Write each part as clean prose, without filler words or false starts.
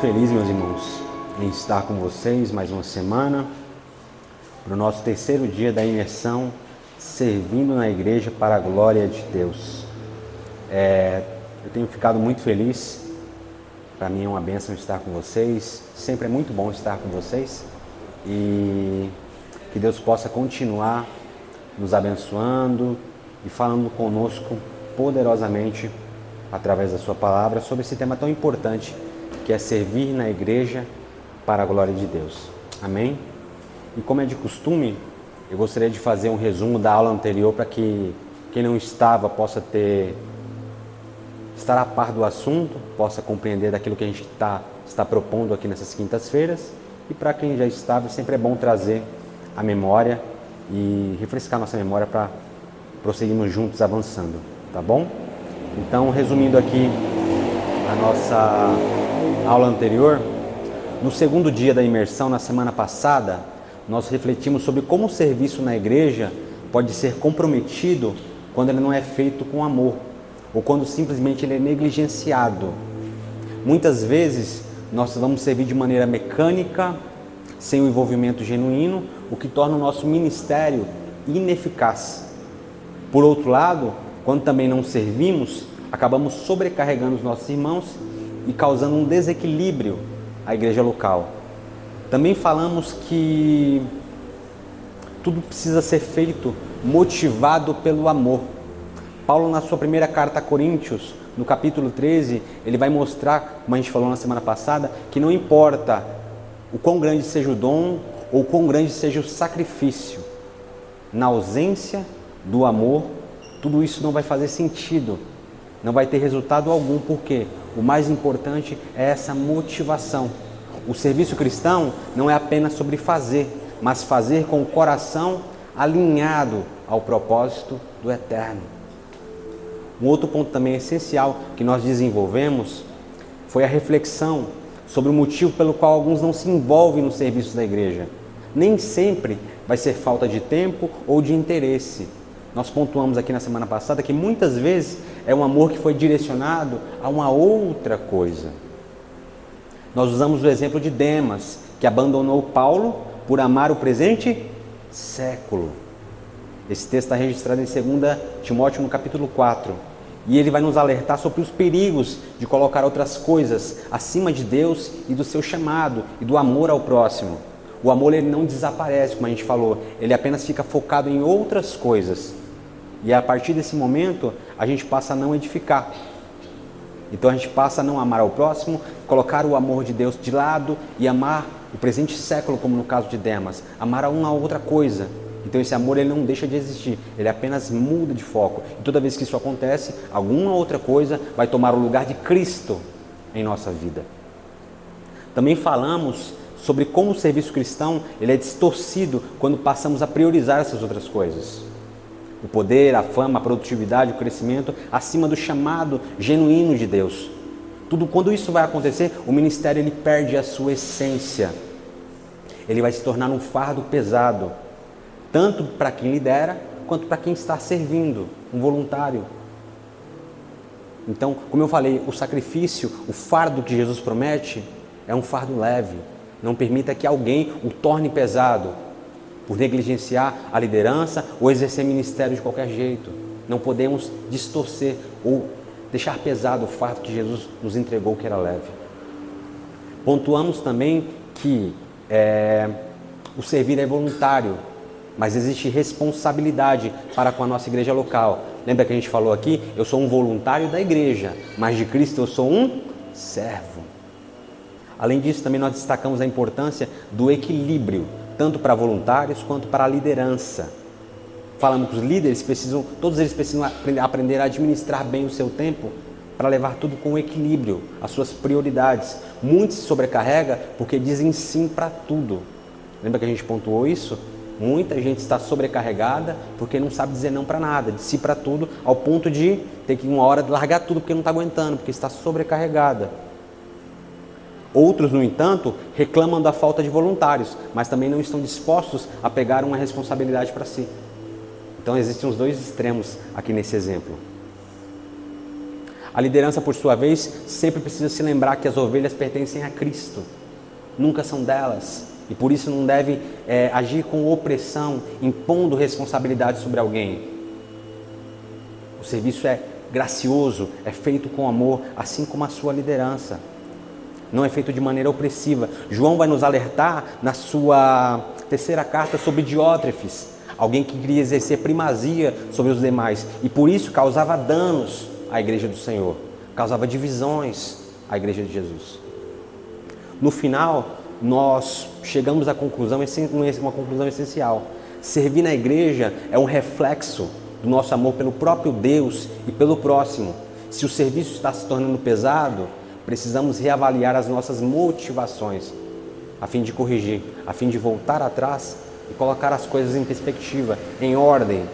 feliz, meus irmãos, em estar com vocês mais uma semana, para o nosso terceiro dia da imersão, servindo na igreja para a glória de Deus. Eu tenho ficado muito feliz, para mim é uma bênção estar com vocês, sempre é muito bom estar com vocês, e que Deus possa continuar nos abençoando e falando conosco poderosamente através da sua palavra sobre esse tema tão importante que é servir na igreja para a glória de Deus. Amém? E como é de costume, eu gostaria de fazer um resumo da aula anterior para que quem não estava possa estar a par do assunto, possa compreender daquilo que a gente está propondo aqui nessas quintas-feiras. E para quem já estava, sempre é bom trazer a memória e refrescar nossa memória para prosseguirmos juntos avançando, tá bom? Então, resumindo aqui a nossa aula anterior, no segundo dia da imersão, na semana passada, nós refletimos sobre como o serviço na igreja pode ser comprometido quando ele não é feito com amor, ou quando simplesmente ele é negligenciado. Muitas vezes, nós vamos servir de maneira mecânica, sem o envolvimento genuíno, o que torna o nosso ministério ineficaz. Por outro lado, quando também não servimos, acabamos sobrecarregando os nossos irmãos e causando um desequilíbrio à igreja local. Também falamos que tudo precisa ser feito motivado pelo amor. Paulo, na sua primeira carta a Coríntios, no capítulo 13, ele vai mostrar, como a gente falou na semana passada, que não importa o quão grande seja o dom ou o quão grande seja o sacrifício, na ausência do amor, tudo isso não vai fazer sentido, não vai ter resultado algum, porque o mais importante é essa motivação. O serviço cristão não é apenas sobre fazer, mas fazer com o coração alinhado ao propósito do Eterno. Um outro ponto também essencial que nós desenvolvemos foi a reflexão sobre o motivo pelo qual alguns não se envolvem no serviço da igreja. Nem sempre vai ser falta de tempo ou de interesse. Nós pontuamos aqui na semana passada que muitas vezes é um amor que foi direcionado a uma outra coisa. Nós usamos o exemplo de Demas, que abandonou Paulo por amar o presente século. Esse texto está registrado em 2 Timóteo, no capítulo 4. E ele vai nos alertar sobre os perigos de colocar outras coisas acima de Deus e do seu chamado e do amor ao próximo. O amor ele não desaparece, como a gente falou, ele apenas fica focado em outras coisas. E a partir desse momento, a gente passa a não edificar. Então a gente passa a não amar ao próximo, colocar o amor de Deus de lado e amar o presente século, como no caso de Demas, amar a uma outra coisa. Então esse amor ele não deixa de existir, ele apenas muda de foco. E toda vez que isso acontece, alguma outra coisa vai tomar o lugar de Cristo em nossa vida. Também falamos sobre como o serviço cristão ele é distorcido quando passamos a priorizar essas outras coisas. O poder, a fama, a produtividade, o crescimento, acima do chamado genuíno de Deus. Quando isso vai acontecer, o ministério ele perde a sua essência. Ele vai se tornar um fardo pesado, tanto para quem lidera, quanto para quem está servindo, um voluntário. Então, como eu falei, o sacrifício, o fardo que Jesus promete, é um fardo leve. Não permita que alguém o torne pesado, por negligenciar a liderança ou exercer ministério de qualquer jeito. Não podemos distorcer ou deixar pesado o fardo que Jesus nos entregou, que era leve. Pontuamos também que o servir é voluntário, mas existe responsabilidade para com a nossa igreja local. Lembra que a gente falou aqui? Eu sou um voluntário da igreja, mas de Cristo eu sou um servo. Além disso, também nós destacamos a importância do equilíbrio, tanto para voluntários quanto para a liderança. Falamos que os líderes todos eles precisam aprender a administrar bem o seu tempo para levar tudo com equilíbrio, as suas prioridades. Muitos se sobrecarregam porque dizem sim para tudo. Lembra que a gente pontuou isso? Muita gente está sobrecarregada porque não sabe dizer não para nada, de si para tudo, ao ponto de ter que uma hora largar tudo porque não está aguentando, porque está sobrecarregada. Outros, no entanto, reclamam da falta de voluntários, mas também não estão dispostos a pegar uma responsabilidade para si. Então existem os dois extremos aqui nesse exemplo. A liderança, por sua vez, sempre precisa se lembrar que as ovelhas pertencem a Cristo, nunca são delas, e por isso não deve agir com opressão, impondo responsabilidade sobre alguém. O serviço é gracioso, é feito com amor, assim como a sua liderança. Não é feito de maneira opressiva. João vai nos alertar na sua terceira carta sobre Diótrefes, alguém que queria exercer primazia sobre os demais e por isso causava danos à igreja do Senhor, causava divisões à igreja de Jesus. No final, nós chegamos à conclusão, uma conclusão essencial. Servir na igreja é um reflexo do nosso amor pelo próprio Deus e pelo próximo. Se o serviço está se tornando pesado, precisamos reavaliar as nossas motivações, a fim de corrigir, a fim de voltar atrás e colocar as coisas em perspectiva, em ordem.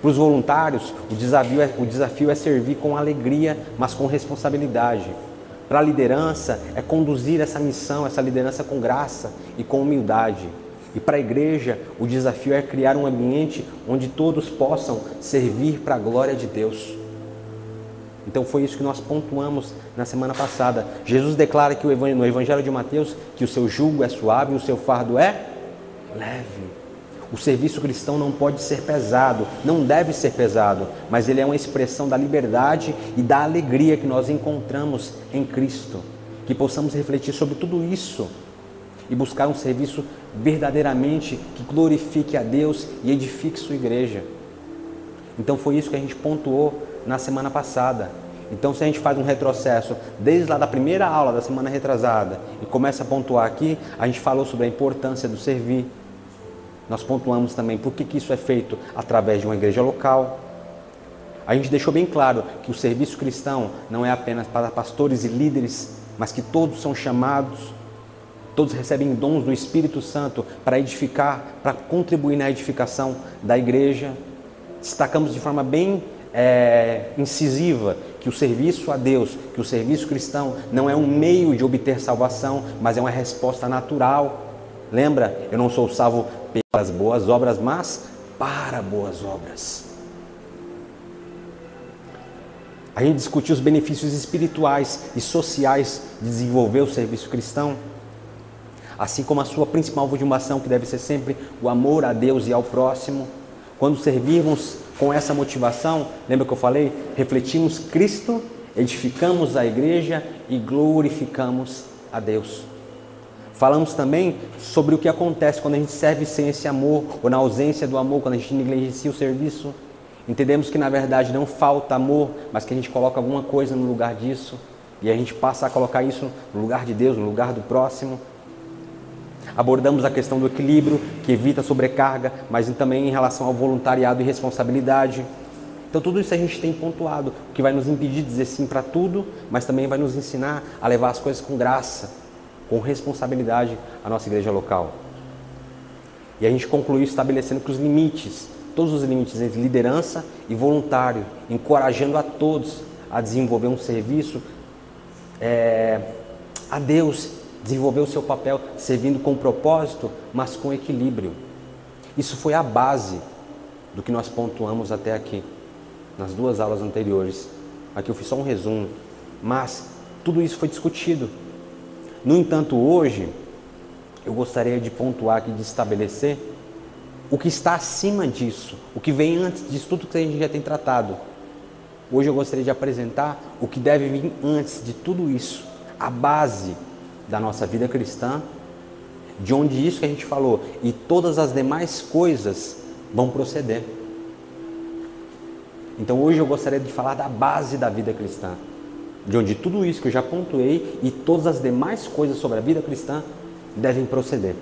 Para os voluntários, o desafio é servir com alegria, mas com responsabilidade. Para a liderança, é conduzir essa missão, essa liderança com graça e com humildade. E para a igreja, o desafio é criar um ambiente onde todos possam servir para a glória de Deus. Então foi isso que nós pontuamos na semana passada. Jesus declara que no Evangelho de Mateus que o seu jugo é suave e o seu fardo é leve. O serviço cristão não pode ser pesado, não deve ser pesado, mas ele é uma expressão da liberdade e da alegria que nós encontramos em Cristo. Que possamos refletir sobre tudo isso e buscar um serviço verdadeiramente que glorifique a Deus e edifique sua igreja. Então foi isso que a gente pontuou na semana passada. Então se a gente faz um retrocesso desde lá da primeira aula da semana retrasada e começa a pontuar aqui, a gente falou sobre a importância do servir. Nós pontuamos também por que isso é feito através de uma igreja local. A gente deixou bem claro que o serviço cristão não é apenas para pastores e líderes, mas que todos são chamados, todos recebem dons do Espírito Santo para edificar, para contribuir na edificação da igreja. Destacamos de forma bem incisiva que o serviço a Deus, que o serviço cristão não é um meio de obter salvação, mas é uma resposta natural. Lembra? Eu não sou salvo pelas boas obras, mas para boas obras. A gente discutiu os benefícios espirituais e sociais de desenvolver o serviço cristão, assim como a sua principal motivação, que deve ser sempre o amor a Deus e ao próximo. Quando servirmos com essa motivação, lembra que eu falei? Refletimos Cristo, edificamos a igreja e glorificamos a Deus. Falamos também sobre o que acontece quando a gente serve sem esse amor, ou na ausência do amor, quando a gente negligencia o serviço. Entendemos que na verdade não falta amor, mas que a gente coloca alguma coisa no lugar disso, e a gente passa a colocar isso no lugar de Deus, no lugar do próximo. Abordamos a questão do equilíbrio, que evita sobrecarga, mas também em relação ao voluntariado e responsabilidade. Então tudo isso a gente tem pontuado, o que vai nos impedir de dizer sim para tudo, mas também vai nos ensinar a levar as coisas com graça, com responsabilidade à nossa igreja local. E a gente concluiu estabelecendo que os limites, todos os limites entre liderança e voluntário, encorajando a todos a desenvolver um serviço a Deus, desenvolver o seu papel servindo com propósito, mas com equilíbrio. Isso foi a base do que nós pontuamos até aqui, nas duas aulas anteriores. Aqui eu fiz só um resumo, mas tudo isso foi discutido. No entanto, hoje, eu gostaria de pontuar aqui, de estabelecer o que está acima disso, o que vem antes disso, tudo que a gente já tem tratado. Hoje eu gostaria de apresentar o que deve vir antes de tudo isso, a base da nossa vida cristã, de onde isso que a gente falou, e todas as demais coisas vão proceder. Então hoje eu gostaria de falar da base da vida cristã, de onde tudo isso que eu já pontuei e todas as demais coisas sobre a vida cristã devem proceder.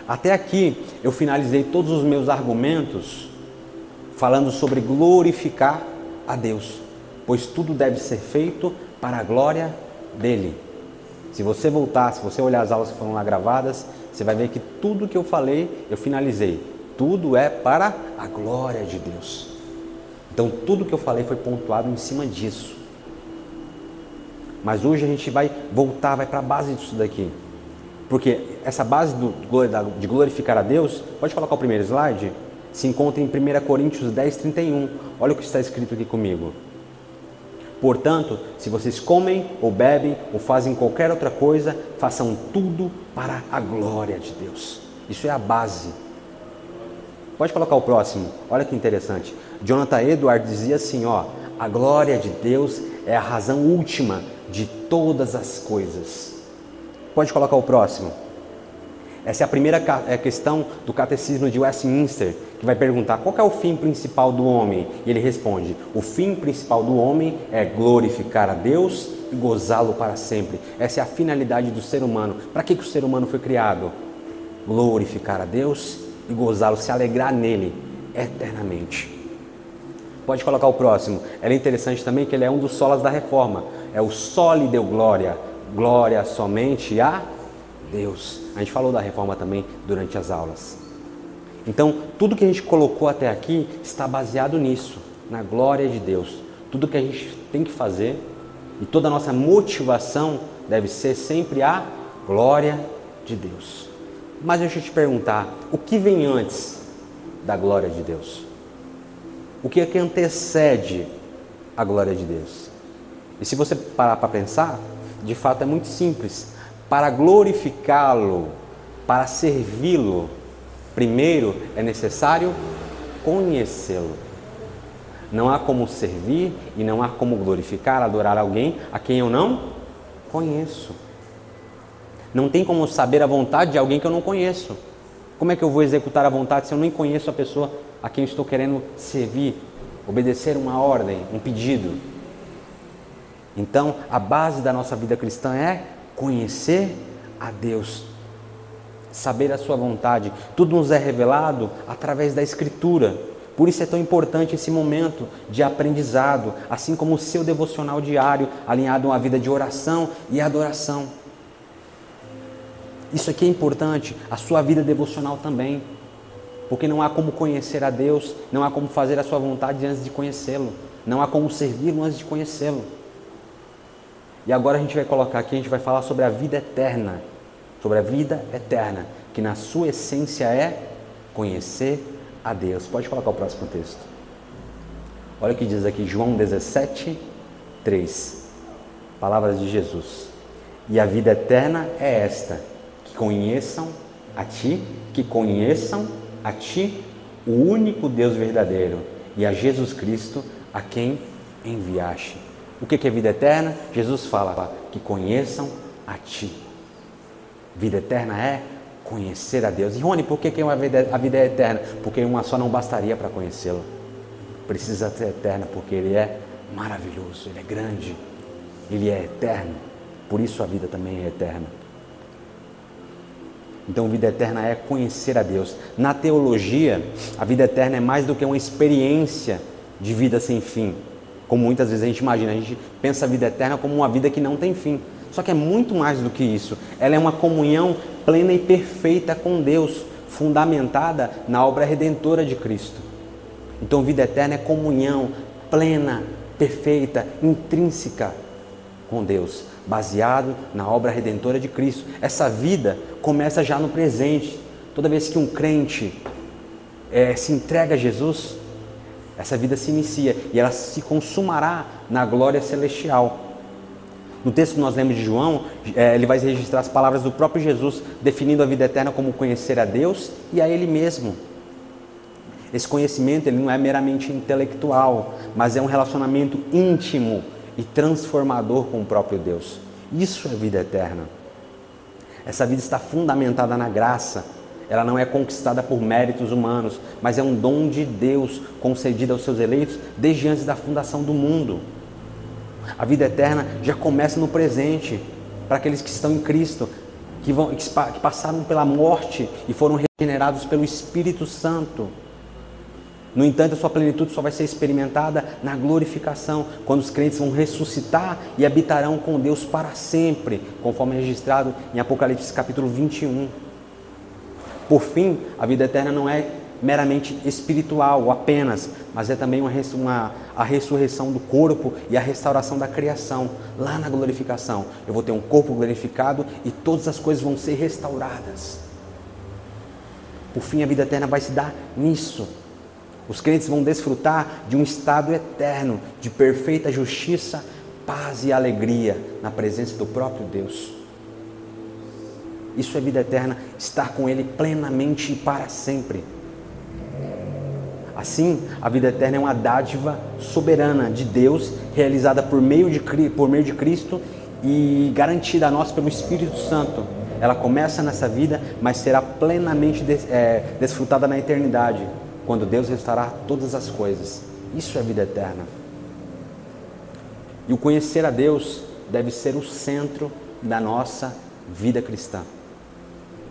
Até aqui eu finalizei todos os meus argumentos falando sobre glorificar a Deus, pois tudo deve ser feito para a glória dele. Se você voltar, se você olhar as aulas que foram lá gravadas, você vai ver que tudo que eu falei, eu finalizei. Tudo é para a glória de Deus. Então tudo que eu falei foi pontuado em cima disso. Mas hoje a gente vai voltar, vai para a base disso daqui. Porque essa base de glorificar a Deus, pode colocar o primeiro slide, se encontra em 1 Coríntios 10, 31. Olha o que está escrito aqui comigo. Portanto, se vocês comem ou bebem ou fazem qualquer outra coisa, façam tudo para a glória de Deus. Isso é a base. Pode colocar o próximo. Olha que interessante. Jonathan Edwards dizia assim, a glória de Deus é a razão última de todas as coisas. Pode colocar o próximo. Essa é a primeira questão do Catecismo de Westminster, que vai perguntar qual é o fim principal do homem. E ele responde, o fim principal do homem é glorificar a Deus e gozá-lo para sempre. Essa é a finalidade do ser humano. Para que o ser humano foi criado? Glorificar a Deus e gozá-lo, se alegrar nele eternamente. Pode colocar o próximo. É interessante também que ele é um dos solas da reforma. É o soli deu glória. Glória somente a Deus. A gente falou da reforma também durante as aulas. Então, tudo que a gente colocou até aqui está baseado nisso, na glória de Deus. Tudo que a gente tem que fazer e toda a nossa motivação deve ser sempre a glória de Deus. Mas deixa eu te perguntar, o que vem antes da glória de Deus? O que é que antecede a glória de Deus? E se você parar para pensar, de fato é muito simples. Para glorificá-lo, para servi-lo, primeiro é necessário conhecê-lo. Não há como servir e não há como glorificar, adorar alguém a quem eu não conheço. Não tem como saber a vontade de alguém que eu não conheço. Como é que eu vou executar a vontade se eu nem conheço a pessoa a quem eu estou querendo servir, obedecer uma ordem, um pedido? Então, a base da nossa vida cristã é conhecer a Deus, saber a sua vontade. Tudo nos é revelado através da Escritura. Por isso é tão importante esse momento de aprendizado, assim como o seu devocional diário, alinhado a uma vida de oração e adoração. Isso aqui é importante, a sua vida devocional também, porque não há como conhecer a Deus, não há como fazer a sua vontade antes de conhecê-lo, não há como servi-lo antes de conhecê-lo. E agora a gente vai colocar aqui, a gente vai falar sobre a vida eterna, que na sua essência é conhecer a Deus. Pode colocar o próximo texto. Olha o que diz aqui, João 17, 3. Palavras de Jesus. E a vida eterna é esta, que conheçam a Ti, o único Deus verdadeiro, e a Jesus Cristo, a quem enviaste. O que é vida eterna? Jesus fala que conheçam a Ti. Vida eterna é conhecer a Deus. E Rony, por que a vida é eterna? Porque uma só não bastaria para conhecê-lo. Precisa ser eterna porque Ele é maravilhoso, Ele é grande, Ele é eterno. Por isso a vida também é eterna. Então, vida eterna é conhecer a Deus. Na teologia, a vida eterna é mais do que uma experiência de vida sem fim. Como muitas vezes a gente imagina, a gente pensa a vida eterna como uma vida que não tem fim. Só que é muito mais do que isso. Ela é uma comunhão plena e perfeita com Deus, fundamentada na obra redentora de Cristo. Então, vida eterna é comunhão plena, perfeita, intrínseca com Deus, baseado na obra redentora de Cristo. Essa vida começa já no presente. Toda vez que um crente se entrega a Jesus, essa vida se inicia e ela se consumará na glória celestial. No texto que nós lemos de João, ele vai registrar as palavras do próprio Jesus, definindo a vida eterna como conhecer a Deus e a Ele mesmo. Esse conhecimento ele não é meramente intelectual, mas é um relacionamento íntimo e transformador com o próprio Deus. Isso é vida eterna. Essa vida está fundamentada na graça. Ela não é conquistada por méritos humanos, mas é um dom de Deus concedido aos seus eleitos desde antes da fundação do mundo. A vida eterna já começa no presente, para aqueles que estão em Cristo, que passaram pela morte e foram regenerados pelo Espírito Santo. No entanto, a sua plenitude só vai ser experimentada na glorificação, quando os crentes vão ressuscitar e habitarão com Deus para sempre, conforme registrado em Apocalipse capítulo 21. Por fim, a vida eterna não é meramente espiritual apenas, mas é também a ressurreição do corpo e a restauração da criação. Lá na glorificação, eu vou ter um corpo glorificado e todas as coisas vão ser restauradas. Por fim, a vida eterna vai se dar nisso. Os crentes vão desfrutar de um estado eterno de perfeita justiça, paz e alegria na presença do próprio Deus. Isso é vida eterna, estar com Ele plenamente e para sempre. Assim, a vida eterna é uma dádiva soberana de Deus, realizada por meio de Cristo e garantida a nós pelo Espírito Santo. Ela começa nessa vida, mas será plenamente desfrutada na eternidade, quando Deus restaurar todas as coisas. Isso é vida eterna. E o conhecer a Deus deve ser o centro da nossa vida cristã.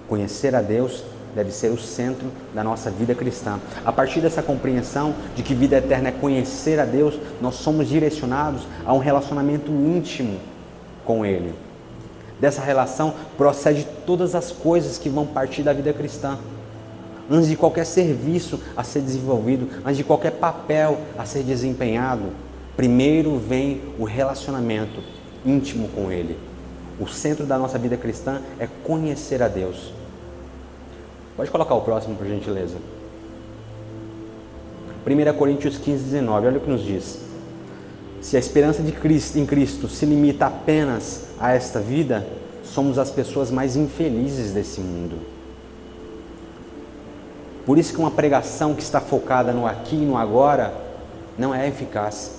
Conhecer a Deus deve ser o centro da nossa vida cristã. A partir dessa compreensão de que vida eterna é conhecer a Deus, nós somos direcionados a um relacionamento íntimo com Ele. Dessa relação procede todas as coisas que vão partir da vida cristã. Antes de qualquer serviço a ser desenvolvido, antes de qualquer papel a ser desempenhado, primeiro vem o relacionamento íntimo com Ele. O centro da nossa vida cristã é conhecer a Deus. Pode colocar o próximo, por gentileza. 1 Coríntios 15, 19, olha o que nos diz. Se a esperança de Cristo, em Cristo se limita apenas a esta vida, somos as pessoas mais infelizes desse mundo. Por isso que uma pregação que está focada no aqui e no agora não é eficaz.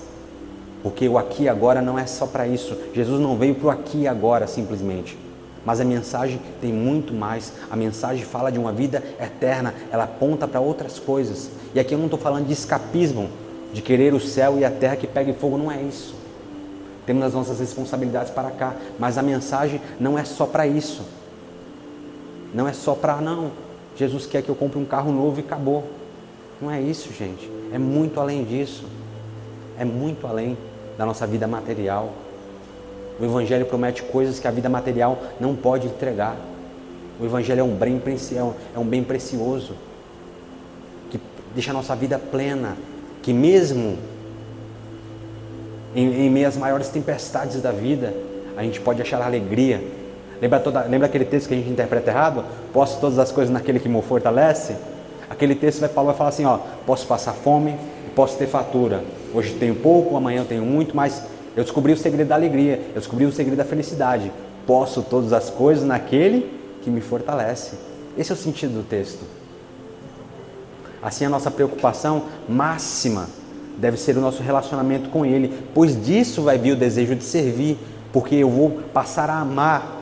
Porque o aqui e agora não é só para isso. Jesus não veio para o aqui e agora simplesmente. Mas a mensagem tem muito mais. A mensagem fala de uma vida eterna. Ela aponta para outras coisas. E aqui eu não estou falando de escapismo, de querer o céu e a terra que pegue fogo. Não é isso. Temos as nossas responsabilidades para cá. Mas a mensagem não é só para isso. Não é só para, não, Jesus quer que eu compre um carro novo e acabou. Não é isso, gente. É muito além disso. É muito além da nossa vida material. O Evangelho promete coisas que a vida material não pode entregar. O Evangelho é um bem precioso, que deixa a nossa vida plena, que mesmo em meio às maiores tempestades da vida, a gente pode achar alegria. Lembra aquele texto que a gente interpreta errado? Posso todas as coisas naquele que me fortalece? Aquele texto, Paulo vai falar assim, posso passar fome, posso ter fartura. Hoje tenho pouco, amanhã eu tenho muito, mas eu descobri o segredo da alegria, eu descobri o segredo da felicidade. Posso todas as coisas naquele que me fortalece. Esse é o sentido do texto. Assim, a nossa preocupação máxima deve ser o nosso relacionamento com Ele, pois disso vai vir o desejo de servir, porque eu vou passar a amar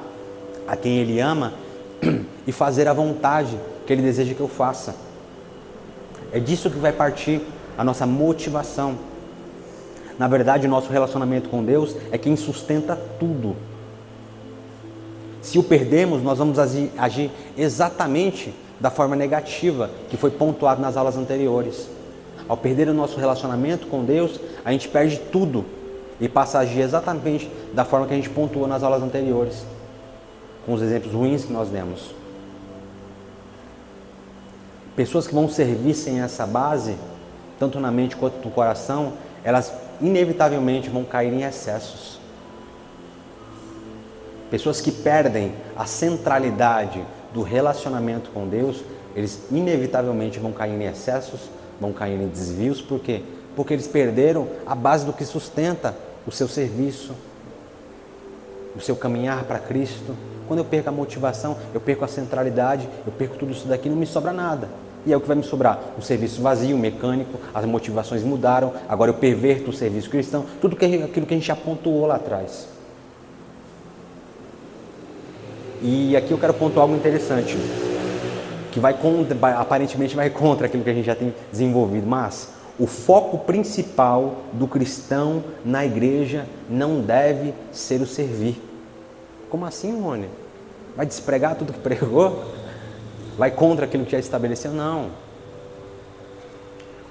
a quem Ele ama e fazer a vontade que Ele deseja que eu faça. É disso que vai partir a nossa motivação. Na verdade, o nosso relacionamento com Deus é quem sustenta tudo. Se o perdermos, nós vamos agir exatamente da forma negativa que foi pontuado nas aulas anteriores. Ao perder o nosso relacionamento com Deus, a gente perde tudo e passa a agir exatamente da forma que a gente pontuou nas aulas anteriores, com os exemplos ruins que nós demos. Pessoas que vão servir sem essa base, tanto na mente quanto no coração, elas inevitavelmente vão cair em excessos. Pessoas que perdem a centralidade do relacionamento com Deus, eles inevitavelmente vão cair em excessos, vão cair em desvios. Por quê? Porque eles perderam a base do que sustenta o seu serviço, o seu caminhar para Cristo. Quando eu perco a motivação, eu perco a centralidade, eu perco tudo isso daqui, não me sobra nada. E é o que vai me sobrar? Um serviço vazio, mecânico, as motivações mudaram, agora eu perverto o serviço cristão, tudo aquilo que a gente já pontuou lá atrás. E aqui eu quero pontuar algo interessante, que aparentemente vai contra aquilo que a gente já tem desenvolvido, mas o foco principal do cristão na igreja não deve ser o servir. Como assim, Rony? Vai despregar tudo que pregou? Vai contra aquilo que já estabeleceu? Não.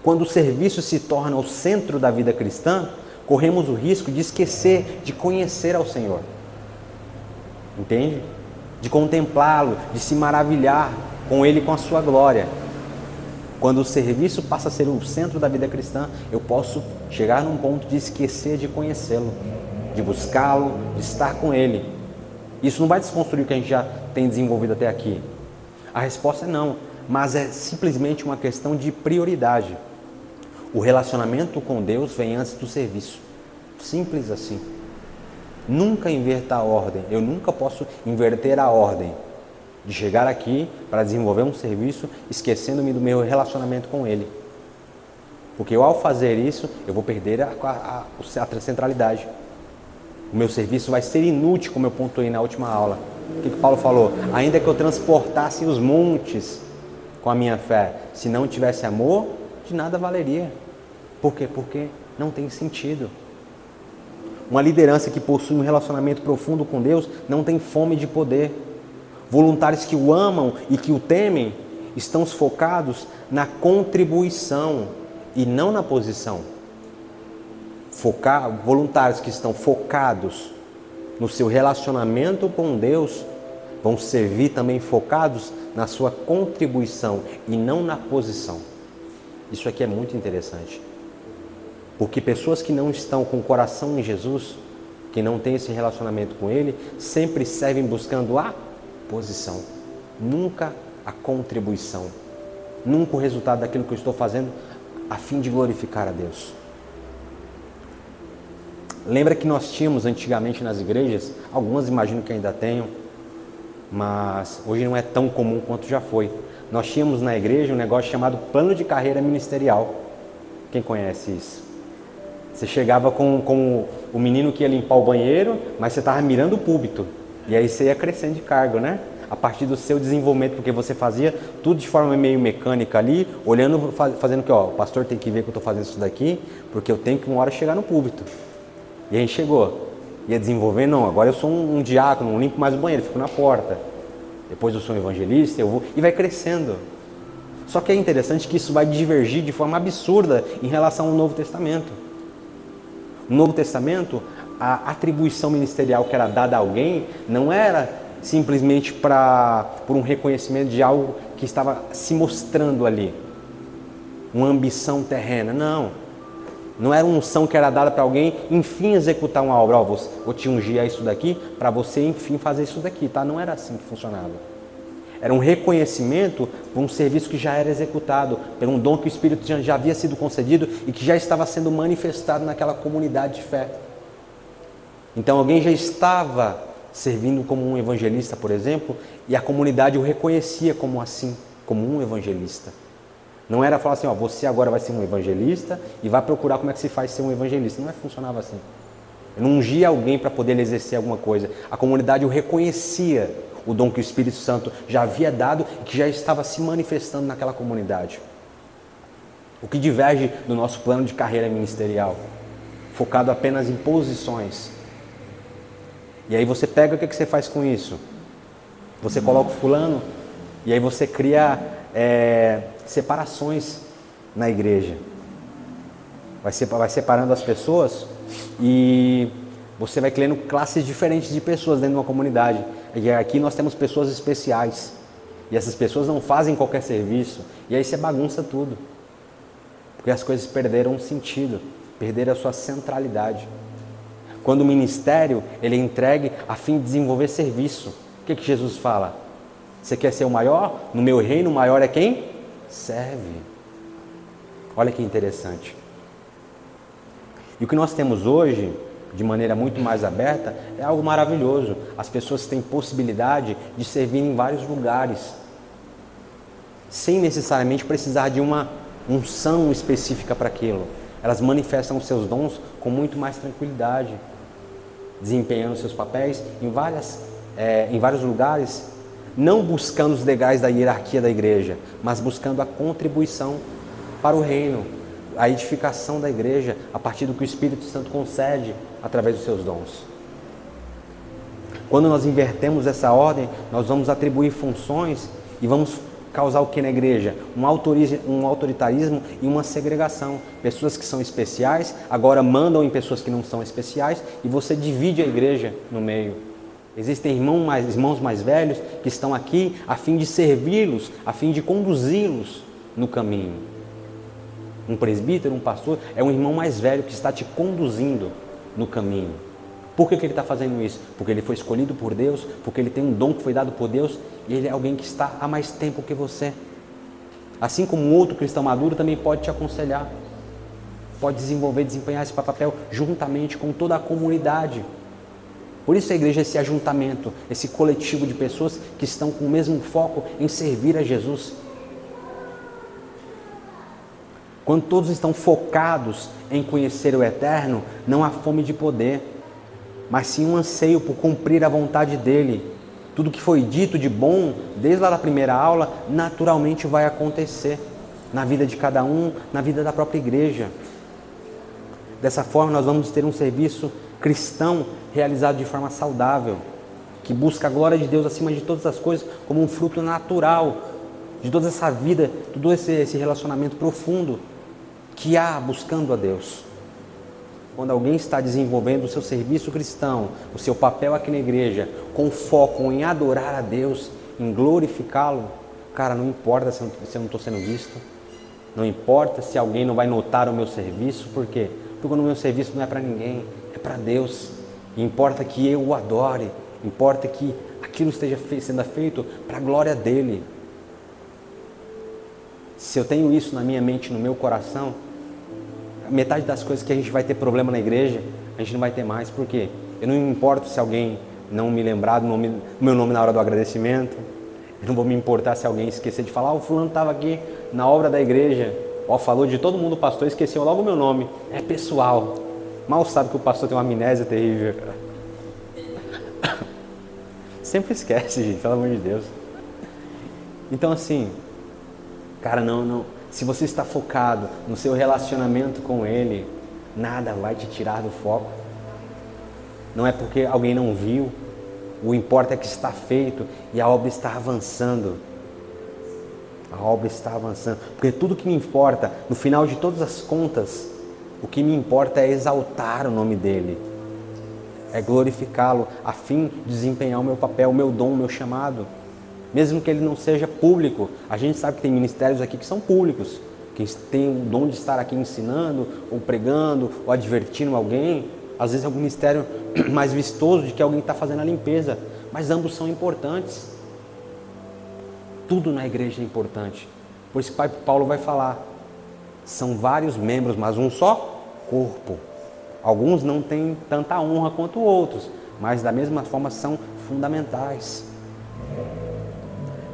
Quando o serviço se torna o centro da vida cristã, corremos o risco de esquecer de conhecer ao Senhor. Entende? De contemplá-lo, de se maravilhar com Ele e com a sua glória. Quando o serviço passa a ser o centro da vida cristã, eu posso chegar num ponto de esquecer de conhecê-lo, de buscá-lo, de estar com Ele. Isso não vai desconstruir o que a gente já tem desenvolvido até aqui. A resposta é não, mas é simplesmente uma questão de prioridade. O relacionamento com Deus vem antes do serviço. Simples assim. Nunca inverta a ordem. Eu nunca posso inverter a ordem de chegar aqui para desenvolver um serviço esquecendo-me do meu relacionamento com Ele. Porque eu, ao fazer isso, eu vou perder a centralidade. O meu serviço vai ser inútil, como eu pontuei na última aula. O que Paulo falou? Ainda que eu transportasse os montes com a minha fé, se não tivesse amor, de nada valeria. Por quê? Porque não tem sentido. Uma liderança que possui um relacionamento profundo com Deus não tem fome de poder. Voluntários que o amam e que o temem estão focados na contribuição e não na posição. Voluntários que estão focados no seu relacionamento com Deus vão servir também focados na sua contribuição e não na posição. Isso aqui é muito interessante. Porque pessoas que não estão com o coração em Jesus, que não têm esse relacionamento com Ele, sempre servem buscando a posição, nunca a contribuição, nunca o resultado daquilo que eu estou fazendo a fim de glorificar a Deus. Lembra que nós tínhamos antigamente nas igrejas, algumas imagino que ainda tenham, mas hoje não é tão comum quanto já foi. Nós tínhamos na igreja um negócio chamado plano de carreira ministerial. Quem conhece isso? Você chegava com o menino que ia limpar o banheiro, mas você estava mirando o púlpito. E aí você ia crescendo de cargo, né? A partir do seu desenvolvimento, porque você fazia tudo de forma meio mecânica ali, olhando, fazendo que, ó, o pastor tem que ver que eu estou fazendo isso daqui, porque eu tenho que uma hora chegar no púlpito. E a gente chegou. Ia desenvolver, não, agora eu sou um diácono, não limpo mais o banheiro, fico na porta. Depois eu sou um evangelista, eu vou... E vai crescendo. Só que é interessante que isso vai divergir de forma absurda em relação ao Novo Testamento. No Novo Testamento, a atribuição ministerial que era dada a alguém não era simplesmente por um reconhecimento de algo que estava se mostrando ali. Uma ambição terrena, não. Não era uma unção que era dada para alguém, enfim, executar uma obra. Ó, vou te ungir a isso daqui para você, enfim, fazer isso daqui, tá? Não era assim que funcionava. Era um reconhecimento por um serviço que já era executado, por um dom que o Espírito já havia sido concedido e que já estava sendo manifestado naquela comunidade de fé. Então alguém já estava servindo como um evangelista, por exemplo, e a comunidade o reconhecia como assim, como um evangelista. Não era falar assim, ó, você agora vai ser um evangelista e vai procurar como é que se faz ser um evangelista. Não funcionava assim. Eu não ungia alguém para poder exercer alguma coisa. A comunidade o reconhecia, o dom que o Espírito Santo já havia dado e que já estava se manifestando naquela comunidade. O que diverge do nosso plano de carreira ministerial, focado apenas em posições. E aí você pega, o que você faz com isso? Você coloca o fulano e aí você cria separações na igreja. Vai separando as pessoas e você vai criando classes diferentes de pessoas dentro de uma comunidade. E aqui nós temos pessoas especiais. E essas pessoas não fazem qualquer serviço. E aí você bagunça tudo. Porque as coisas perderam o sentido, perderam a sua centralidade. Quando o ministério ele é entregue a fim de desenvolver serviço, o que Jesus fala? Você quer ser o maior? No meu reino o maior é quem? Serve. Olha que interessante. E o que nós temos hoje, de maneira muito mais aberta, é algo maravilhoso. As pessoas têm possibilidade de servir em vários lugares, sem necessariamente precisar de uma unção específica para aquilo. Elas manifestam os seus dons com muito mais tranquilidade, desempenhando seus papéis em vários lugares, não buscando os degraus da hierarquia da igreja, mas buscando a contribuição para o reino, a edificação da igreja a partir do que o Espírito Santo concede através dos seus dons. Quando nós invertemos essa ordem, nós vamos atribuir funções e vamos causar o que na igreja? Um autoritarismo e uma segregação. Pessoas que são especiais agora mandam em pessoas que não são especiais e você divide a igreja no meio. Existem irmãos mais velhos que estão aqui a fim de servi-los, a fim de conduzi-los no caminho. Um presbítero, um pastor, é um irmão mais velho que está te conduzindo no caminho. Por que ele está fazendo isso? Porque ele foi escolhido por Deus, porque ele tem um dom que foi dado por Deus e ele é alguém que está há mais tempo que você. Assim como um outro cristão maduro também pode te aconselhar. pode desempenhar esse papel juntamente com toda a comunidade. Por isso a igreja é esse ajuntamento, esse coletivo de pessoas que estão com o mesmo foco em servir a Jesus. Quando todos estão focados em conhecer o Eterno, não há fome de poder, mas sim um anseio por cumprir a vontade dEle. Tudo que foi dito de bom, desde lá da primeira aula, naturalmente vai acontecer na vida de cada um, na vida da própria igreja. Dessa forma, nós vamos ter um serviço cristão realizado de forma saudável, que busca a glória de Deus acima de todas as coisas, como um fruto natural de toda essa vida, todo esse relacionamento profundo que há buscando a Deus. Quando alguém está desenvolvendo o seu serviço cristão, o seu papel aqui na igreja, com foco em adorar a Deus, em glorificá-lo, cara, não importa se eu não estou sendo visto, não importa se alguém não vai notar o meu serviço, por quê? Porque o meu serviço não é para ninguém, é para Deus. E importa que eu o adore, importa que aquilo esteja sendo feito para a glória dEle. Se eu tenho isso na minha mente, no meu coração, metade das coisas que a gente vai ter problema na igreja, a gente não vai ter mais. Por quê? Eu não me importo se alguém não me lembrar do meu nome na hora do agradecimento. Eu não vou me importar se alguém esquecer de falar, o fulano estava aqui na obra da igreja, falou de todo mundo, o pastor esqueceu logo o meu nome. É pessoal. Mal sabe que o pastor tem uma amnésia terrível. Sempre esquece, gente, pelo amor de Deus. Então assim, cara, não. Se você está focado no seu relacionamento com Ele, nada vai te tirar do foco. Não é porque alguém não viu. O importa é que está feito e a obra está avançando. A obra está avançando. Porque tudo que me importa, no final de todas as contas, o que me importa é exaltar o nome dEle. É glorificá-lo, a fim de desempenhar o meu papel, o meu dom, o meu chamado. Mesmo que ele não seja público, a gente sabe que tem ministérios aqui que são públicos, que têm o dom de estar aqui ensinando, ou pregando, ou advertindo alguém. Às vezes é um ministério mais vistoso de que alguém está fazendo a limpeza, mas ambos são importantes. Tudo na igreja é importante. Por isso que o Paulo vai falar, são vários membros, mas um só corpo. Alguns não têm tanta honra quanto outros, mas da mesma forma são fundamentais.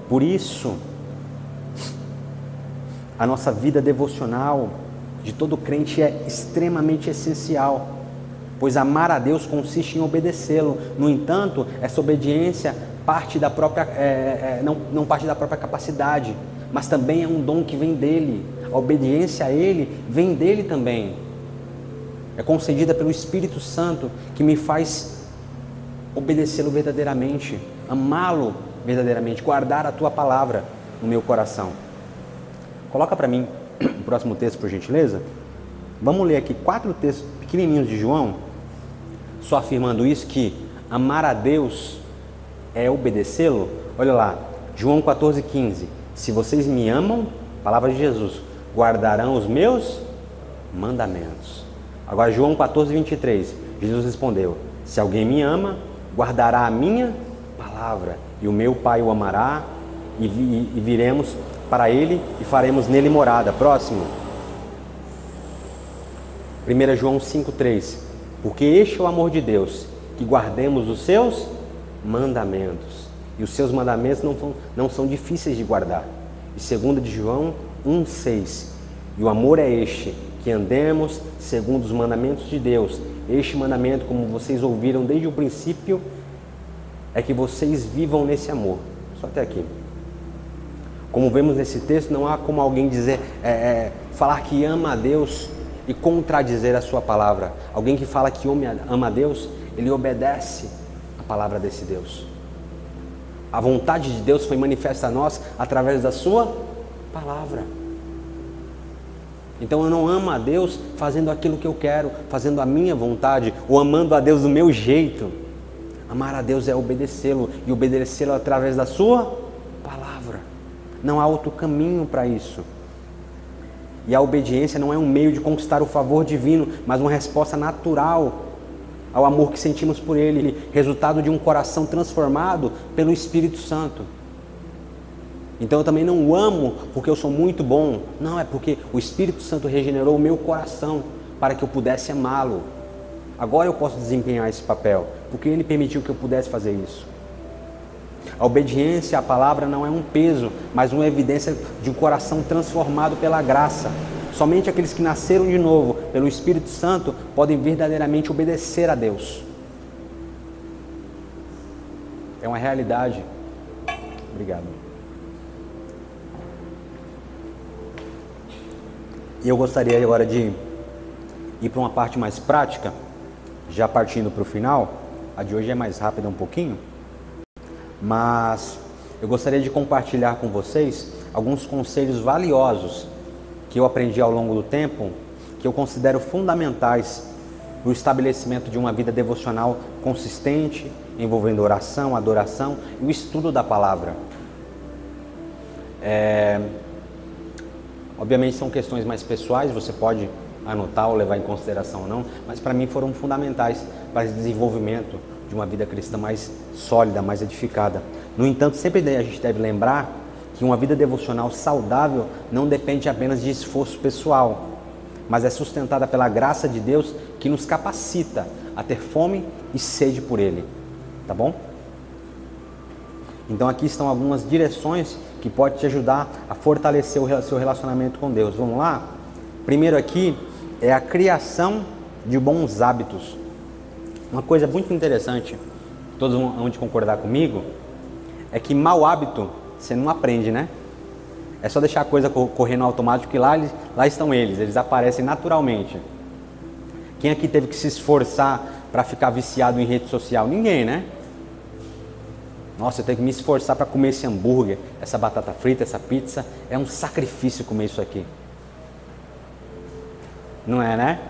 Por isso, a nossa vida devocional de todo crente é extremamente essencial, pois amar a Deus consiste em obedecê-lo. No entanto, essa obediência parte da própria, não parte da própria capacidade, mas também é um dom que vem dele. A obediência a Ele vem dele também. É concedida pelo Espírito Santo, que me faz obedecê-lo verdadeiramente, amá-lo verdadeiramente, guardar a tua palavra no meu coração. Coloca para mim o próximo texto, por gentileza. Vamos ler aqui 4 textos pequenininhos de João, só afirmando isso, que amar a Deus é obedecê-lo. Olha lá, João 14,15. Se vocês me amam, palavra de Jesus, guardarão os meus mandamentos. Agora João 14,23. Jesus respondeu, se alguém me ama, guardará a minha palavra, e o meu Pai o amará, e viremos para ele e faremos nele morada. Próximo. 1 João 5,3. Porque este é o amor de Deus, que guardemos os seus mandamentos. E os seus mandamentos não são difíceis de guardar. E 2 João 1,6. E o amor é este, que andemos segundo os mandamentos de Deus. Este mandamento, como vocês ouviram desde o princípio, é que vocês vivam nesse amor. Só até aqui. Como vemos nesse texto, não há como alguém dizer, falar que ama a Deus e contradizer a sua palavra. Alguém que fala que ama a Deus, ele obedece a palavra desse Deus. A vontade de Deus foi manifesta a nós através da sua palavra. Então eu não amo a Deus fazendo aquilo que eu quero, fazendo a minha vontade, ou amando a Deus do meu jeito. Amar a Deus é obedecê-lo, e obedecê-lo através da sua palavra. Não há outro caminho para isso. E a obediência não é um meio de conquistar o favor divino, mas uma resposta natural ao amor que sentimos por Ele, resultado de um coração transformado pelo Espírito Santo. Então eu também não o amo porque eu sou muito bom. Não, é porque o Espírito Santo regenerou o meu coração para que eu pudesse amá-lo. Agora eu posso desempenhar esse papel, porque Ele permitiu que eu pudesse fazer isso. A obediência à palavra não é um peso, mas uma evidência de um coração transformado pela graça. Somente aqueles que nasceram de novo pelo Espírito Santo podem verdadeiramente obedecer a Deus. É uma realidade. Obrigado. E eu gostaria agora de ir para uma parte mais prática, já partindo para o final. A de hoje é mais rápida um pouquinho, mas eu gostaria de compartilhar com vocês alguns conselhos valiosos que eu aprendi ao longo do tempo, que eu considero fundamentais no estabelecimento de uma vida devocional consistente, envolvendo oração, adoração e o estudo da palavra. Obviamente são questões mais pessoais, você pode anotar ou levar em consideração ou não, mas para mim foram fundamentais para o desenvolvimento de uma vida cristã mais sólida, mais edificada. No entanto, sempre a gente deve lembrar que uma vida devocional saudável não depende apenas de esforço pessoal, mas é sustentada pela graça de Deus que nos capacita a ter fome e sede por Ele, tá bom? Então aqui estão algumas direções que podem te ajudar a fortalecer o seu relacionamento com Deus. Vamos lá? Primeiro aqui é a criação de bons hábitos. Uma coisa muito interessante, todos vão de concordar comigo, é que mau hábito você não aprende, né? É só deixar a coisa correr no automático que lá estão eles aparecem naturalmente. Quem aqui teve que se esforçar para ficar viciado em rede social? Ninguém, né? Nossa, eu tenho que me esforçar para comer esse hambúrguer, essa batata frita, essa pizza. É um sacrifício comer isso aqui. Não é, né?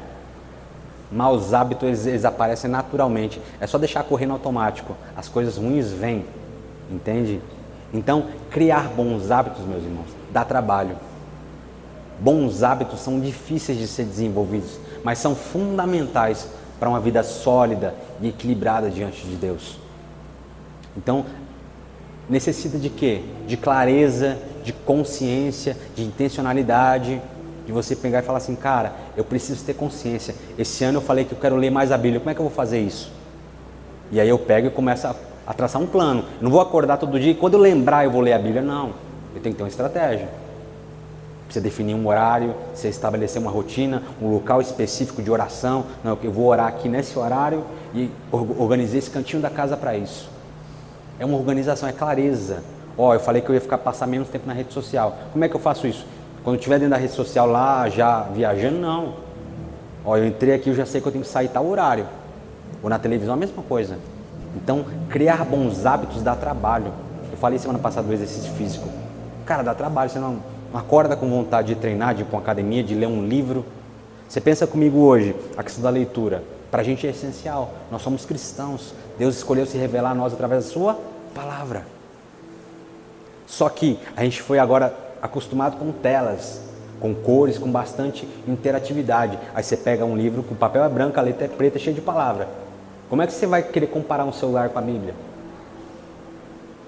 Maus hábitos, eles aparecem naturalmente. É só deixar correr no automático. As coisas ruins vêm. Entende? Então, criar bons hábitos, meus irmãos, dá trabalho. Bons hábitos são difíceis de ser desenvolvidos, mas são fundamentais para uma vida sólida e equilibrada diante de Deus. Então, necessita de quê? De clareza, de consciência, de intencionalidade, de você pegar e falar assim, cara, eu preciso ter consciência. Esse ano eu falei que eu quero ler mais a Bíblia, como é que eu vou fazer isso? E aí eu pego e começo a traçar um plano. Eu não vou acordar todo dia e quando eu lembrar eu vou ler a Bíblia, não. Eu tenho que ter uma estratégia. Você definir um horário, você estabelecer uma rotina, um local específico de oração. Não, eu vou orar aqui nesse horário e organizei esse cantinho da casa para isso. É uma organização, é clareza. Eu falei que eu ia passar menos tempo na rede social. Como é que eu faço isso? Quando eu estiver dentro da rede social lá, já viajando, não. Eu entrei aqui, eu já sei que eu tenho que sair tal horário. Ou na televisão, a mesma coisa. Então, criar bons hábitos dá trabalho. Eu falei semana passada do exercício físico. Cara, dá trabalho, você não acorda com vontade de treinar, de ir para uma academia, de ler um livro. Você pensa comigo hoje, a questão da leitura. Para a gente é essencial. Nós somos cristãos. Deus escolheu se revelar a nós através da sua palavra. Só que a gente foi agora acostumado com telas, com cores, com bastante interatividade. Aí você pega um livro que o papel é branco, a letra é preta, cheia de palavra. Como é que você vai querer comparar um celular com a Bíblia?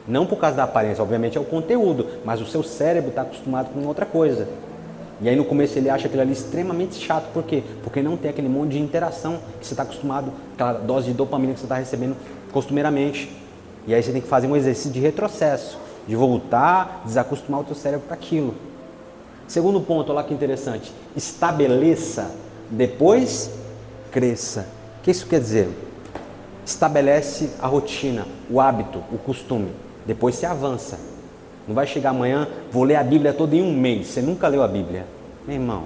Não por causa da aparência, obviamente é o conteúdo, mas o seu cérebro está acostumado com outra coisa. E aí no começo ele acha aquilo ali extremamente chato. Por quê? Porque não tem aquele monte de interação que você está acostumado, aquela dose de dopamina que você está recebendo costumeiramente. E aí você tem que fazer um exercício de retrocesso, de voltar, desacostumar o teu cérebro para aquilo. Segundo ponto, olha lá que interessante. Estabeleça, depois cresça. O que isso quer dizer? Estabelece a rotina, o hábito, o costume. Depois você avança. Não vai chegar amanhã, vou ler a Bíblia toda em um mês. Você nunca leu a Bíblia. Meu irmão,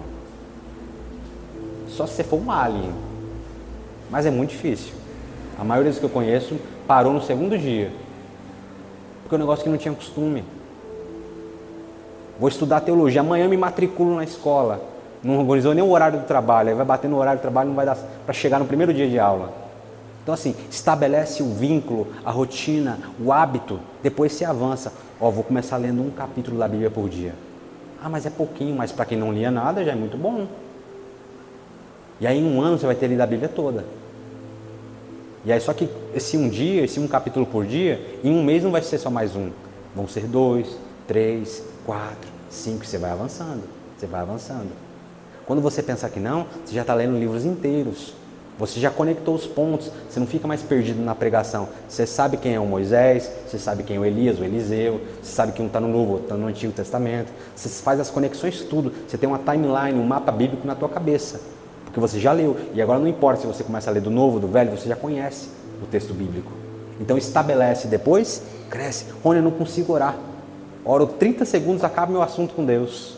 só se você for um alien. Mas é muito difícil. A maioria dos que eu conheço parou no segundo dia. Porque é um negócio que não tinha costume. Vou estudar teologia, amanhã me matriculo na escola. Não organizou nem o horário do trabalho. Aí vai bater no horário do trabalho, não vai dar para chegar no primeiro dia de aula. Então assim, estabelece o vínculo, a rotina, o hábito, depois se avança. Vou começar lendo um capítulo da Bíblia por dia. Mas é pouquinho, mas para quem não lia nada já é muito bom. E aí em um ano você vai ter lido a Bíblia toda. E aí só que esse um capítulo por dia, em um mês não vai ser só mais um. Vão ser 2, 3, 4, 5, você vai avançando, você vai avançando. Quando você pensar que não, você já está lendo livros inteiros. Você já conectou os pontos, você não fica mais perdido na pregação. Você sabe quem é o Moisés, você sabe quem é o Elias, o Eliseu, você sabe que um está no Novo, outro está no Antigo Testamento. Você faz as conexões tudo, você tem uma timeline, um mapa bíblico na tua cabeça. Porque você já leu, e agora não importa se você começa a ler do Novo, do Velho, você já conhece o texto bíblico. Então estabelece depois, cresce. Rony, eu não consigo orar. Oro 30 segundos, acaba meu assunto com Deus.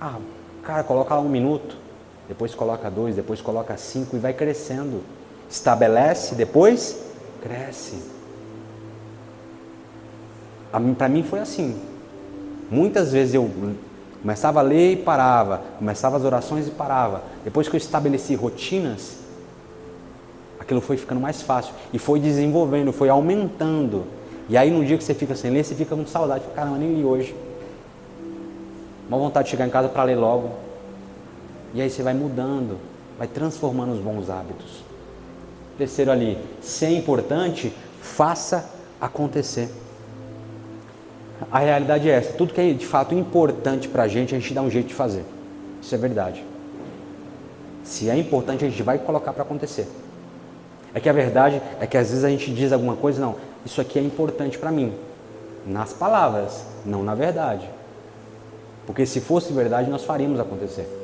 Ah, cara, coloca lá 1 minuto. Depois coloca 2, depois coloca 5 e vai crescendo. Estabelece, depois cresce. Para mim foi assim. Muitas vezes eu começava a ler e parava, começava as orações e parava. Depois que eu estabeleci rotinas, aquilo foi ficando mais fácil e foi desenvolvendo, foi aumentando. E aí no dia que você fica sem ler, você fica com saudade. Caramba, nem li hoje. Uma vontade de chegar em casa para ler logo. E aí você vai mudando, vai transformando os bons hábitos. Terceiro ali, se é importante, faça acontecer. A realidade é essa, tudo que é de fato importante para a gente dá um jeito de fazer. Isso é verdade. Se é importante, a gente vai colocar para acontecer. É que a verdade é que às vezes a gente diz alguma coisa, não, isso aqui é importante para mim. Nas palavras, não na verdade. Porque se fosse verdade, nós faríamos acontecer.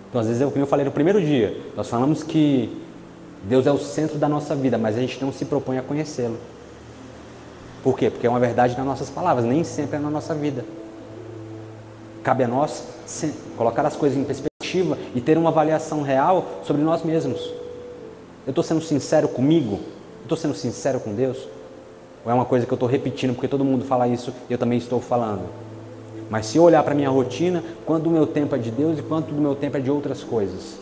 Então, às vezes, como eu falei no primeiro dia, nós falamos que Deus é o centro da nossa vida, mas a gente não se propõe a conhecê-lo. Por quê? Porque é uma verdade nas nossas palavras, nem sempre é na nossa vida. Cabe a nós colocar as coisas em perspectiva e ter uma avaliação real sobre nós mesmos. Eu estou sendo sincero comigo? Eu estou sendo sincero com Deus? Ou é uma coisa que eu estou repetindo porque todo mundo fala isso e eu também estou falando? Mas se eu olhar para a minha rotina, quanto do meu tempo é de Deus e quanto do meu tempo é de outras coisas?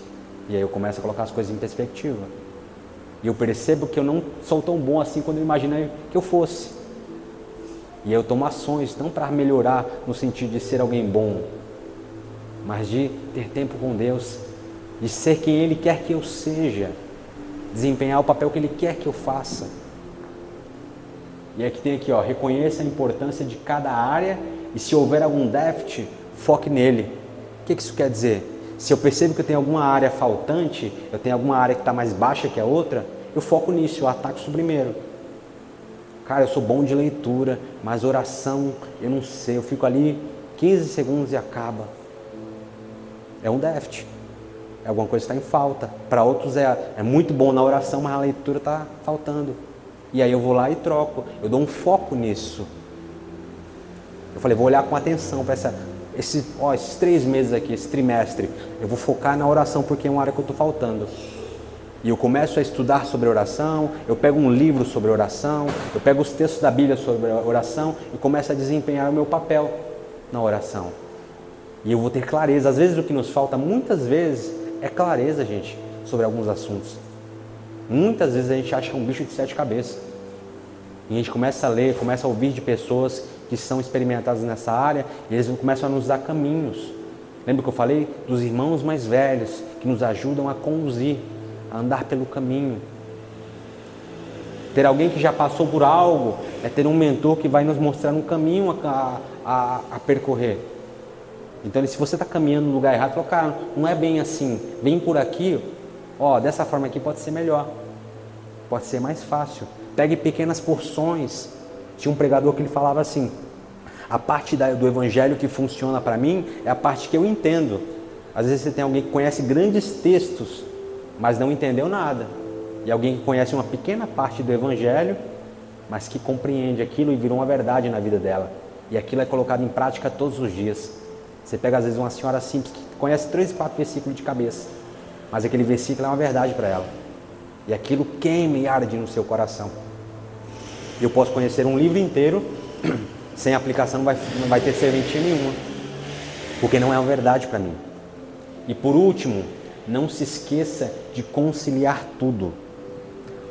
E aí eu começo a colocar as coisas em perspectiva. E eu percebo que eu não sou tão bom assim quando eu imaginei que eu fosse. E aí eu tomo ações, não para melhorar no sentido de ser alguém bom, mas de ter tempo com Deus, de ser quem Ele quer que eu seja, desempenhar o papel que Ele quer que eu faça. E aqui tem aqui, ó, reconheça a importância de cada área e se houver algum déficit, foque nele. O que isso quer dizer? Se eu percebo que eu tenho alguma área faltante, eu tenho alguma área que está mais baixa que a outra, eu foco nisso, eu ataco isso primeiro. Cara, eu sou bom de leitura, mas oração, eu não sei, eu fico ali 15 segundos e acaba. É um déficit, é alguma coisa que está em falta. Para outros é muito bom na oração, mas a leitura está faltando. E aí eu vou lá e troco, eu dou um foco nisso. Eu falei, vou olhar com atenção para esses 3 meses aqui, esse trimestre. Eu vou focar na oração porque é uma área que eu estou faltando. E eu começo a estudar sobre oração, eu pego um livro sobre oração, eu pego os textos da Bíblia sobre oração e começo a desempenhar o meu papel na oração. E eu vou ter clareza. Às vezes o que nos falta, muitas vezes, é clareza, gente, sobre alguns assuntos. Muitas vezes a gente acha que é um bicho de 7 cabeças. E a gente começa a ler, começa a ouvir de pessoas que são experimentadas nessa área e eles começam a nos dar caminhos. Lembra que eu falei dos irmãos mais velhos que nos ajudam a conduzir, a andar pelo caminho. Ter alguém que já passou por algo é ter um mentor que vai nos mostrar um caminho a percorrer. Então, se você está caminhando no lugar errado, fala, cara, não é bem assim, vem por aqui, ó, dessa forma aqui pode ser melhor, pode ser mais fácil. Pegue pequenas porções. Tinha um pregador que ele falava assim, a parte do evangelho que funciona para mim é a parte que eu entendo. Às vezes você tem alguém que conhece grandes textos, mas não entendeu nada. E alguém que conhece uma pequena parte do evangelho, mas que compreende aquilo e virou uma verdade na vida dela. E aquilo é colocado em prática todos os dias. Você pega às vezes uma senhora simples que conhece 3, 4 versículos de cabeça, mas aquele versículo é uma verdade para ela. E aquilo queima e arde no seu coração. Eu posso conhecer um livro inteiro, sem aplicação não vai ter serventia nenhuma, porque não é uma verdade para mim. E por último, não se esqueça de conciliar tudo.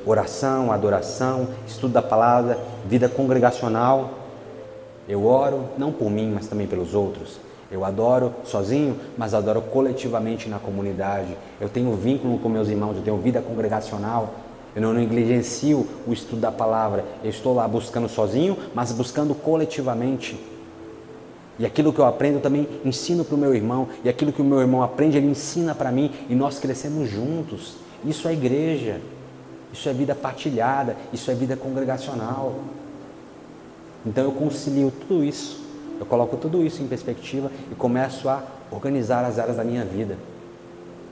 Oração, adoração, estudo da palavra, vida congregacional. Eu oro não por mim, mas também pelos outros. Eu adoro sozinho, mas adoro coletivamente na comunidade. Eu tenho vínculo com meus irmãos, eu tenho vida congregacional. Eu não negligencio o estudo da palavra. Eu estou lá buscando sozinho, mas buscando coletivamente. E aquilo que eu aprendo eu também ensino para o meu irmão. E aquilo que o meu irmão aprende, ele ensina para mim. E nós crescemos juntos. Isso é igreja. Isso é vida partilhada. Isso é vida congregacional. Então eu concilio tudo isso. Eu coloco tudo isso em perspectiva e começo a organizar as áreas da minha vida.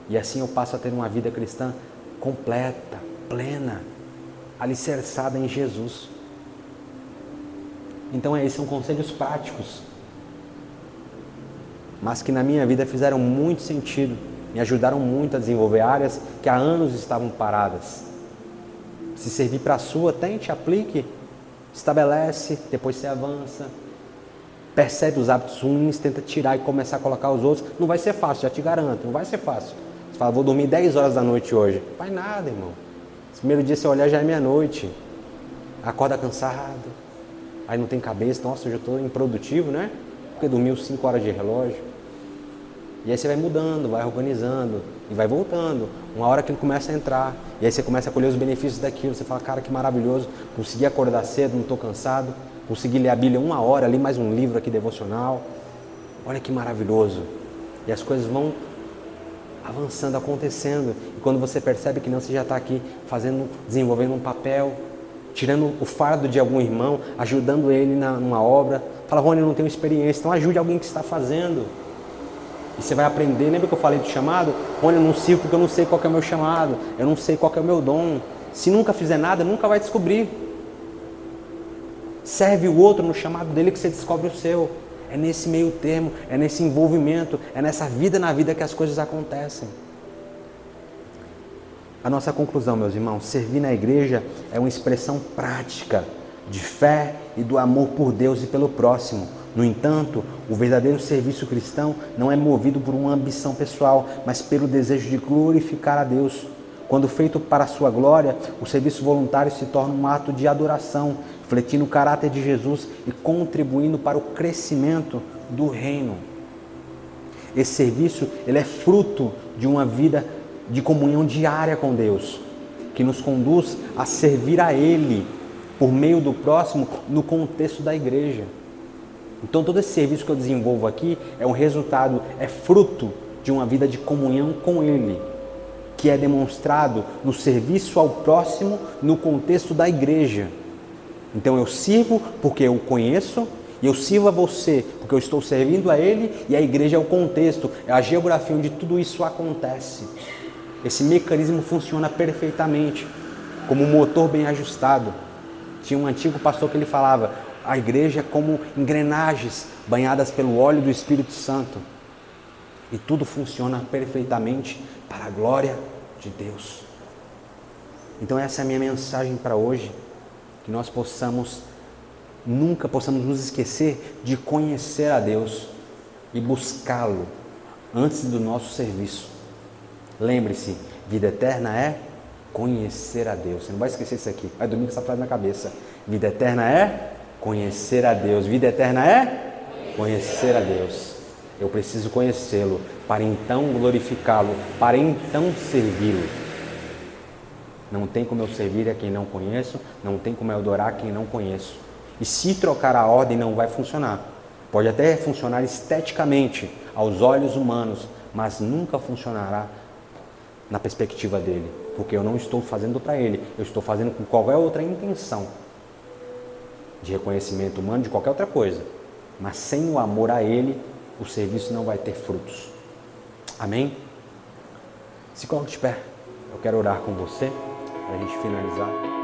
E assim eu passo a ter uma vida cristã completa, plena, alicerçada em Jesus. Então esses são conselhos práticos, mas que na minha vida fizeram muito sentido, me ajudaram muito a desenvolver áreas que há anos estavam paradas. Se servir para a sua, tente, aplique, estabelece, depois você avança, percebe os hábitos ruins, tenta tirar e começar a colocar os outros. Não vai ser fácil, já te garanto, não vai ser fácil. Você fala, vou dormir 10 horas da noite hoje. Não vai nada, irmão. Esse primeiro dia você olhar já é meia-noite, acorda cansado, aí não tem cabeça, nossa, eu já estou improdutivo, né? Porque dormiu 5 horas de relógio. E aí você vai mudando, vai organizando e vai voltando. Uma hora que ele começa a entrar, e aí você começa a colher os benefícios daquilo. Você fala, cara, que maravilhoso, consegui acordar cedo, não estou cansado, consegui ler a Bíblia 1 hora, li mais um livro aqui devocional. Olha que maravilhoso. E as coisas vão avançando, acontecendo. E quando você percebe que não, você já está aqui desenvolvendo um papel, tirando o fardo de algum irmão, ajudando ele numa obra. Fala, Rony, eu não tenho experiência, então ajude alguém que está fazendo. E você vai aprender. Lembra que eu falei do chamado? Rony, eu não sirvo porque eu não sei qual que é o meu chamado, eu não sei qual que é o meu dom. Se nunca fizer nada, nunca vai descobrir. Serve o outro no chamado dele que você descobre o seu. É nesse meio termo, é nesse envolvimento, é nessa vida na vida que as coisas acontecem. A nossa conclusão, meus irmãos, servir na igreja é uma expressão prática de fé e do amor por Deus e pelo próximo. No entanto, o verdadeiro serviço cristão não é movido por uma ambição pessoal, mas pelo desejo de glorificar a Deus. Quando feito para a sua glória, o serviço voluntário se torna um ato de adoração, refletindo o caráter de Jesus e contribuindo para o crescimento do reino. Esse serviço ele é fruto de uma vida de comunhão diária com Deus, que nos conduz a servir a Ele por meio do próximo no contexto da igreja. Então todo esse serviço que eu desenvolvo aqui é um resultado, é fruto de uma vida de comunhão com Ele, que é demonstrado no serviço ao próximo no contexto da igreja. Então eu sirvo porque eu o conheço, e eu sirvo a você porque eu estou servindo a Ele, e a igreja é o contexto, é a geografia onde tudo isso acontece. Esse mecanismo funciona perfeitamente, como um motor bem ajustado. Tinha um antigo pastor que ele falava, a igreja é como engrenagens banhadas pelo óleo do Espírito Santo. E tudo funciona perfeitamente para a glória de Deus. Então essa é a minha mensagem para hoje. Que nós nunca possamos nos esquecer de conhecer a Deus e buscá-lo antes do nosso serviço. Lembre-se, vida eterna é conhecer a Deus. Você não vai esquecer isso aqui, vai dormir com essa frase na cabeça. Vida eterna é conhecer a Deus. Vida eterna é conhecer a Deus. Eu preciso conhecê-lo para então glorificá-lo, para então servi-lo. Não tem como eu servir a quem não conheço, não tem como eu adorar a quem não conheço. E se trocar a ordem não vai funcionar. Pode até funcionar esteticamente, aos olhos humanos, mas nunca funcionará na perspectiva dele. Porque eu não estou fazendo para ele, eu estou fazendo com qualquer outra intenção de reconhecimento humano, de qualquer outra coisa. Mas sem o amor a ele, o serviço não vai ter frutos. Amém? Se coloque de pé. Eu quero orar com você, para a gente finalizar.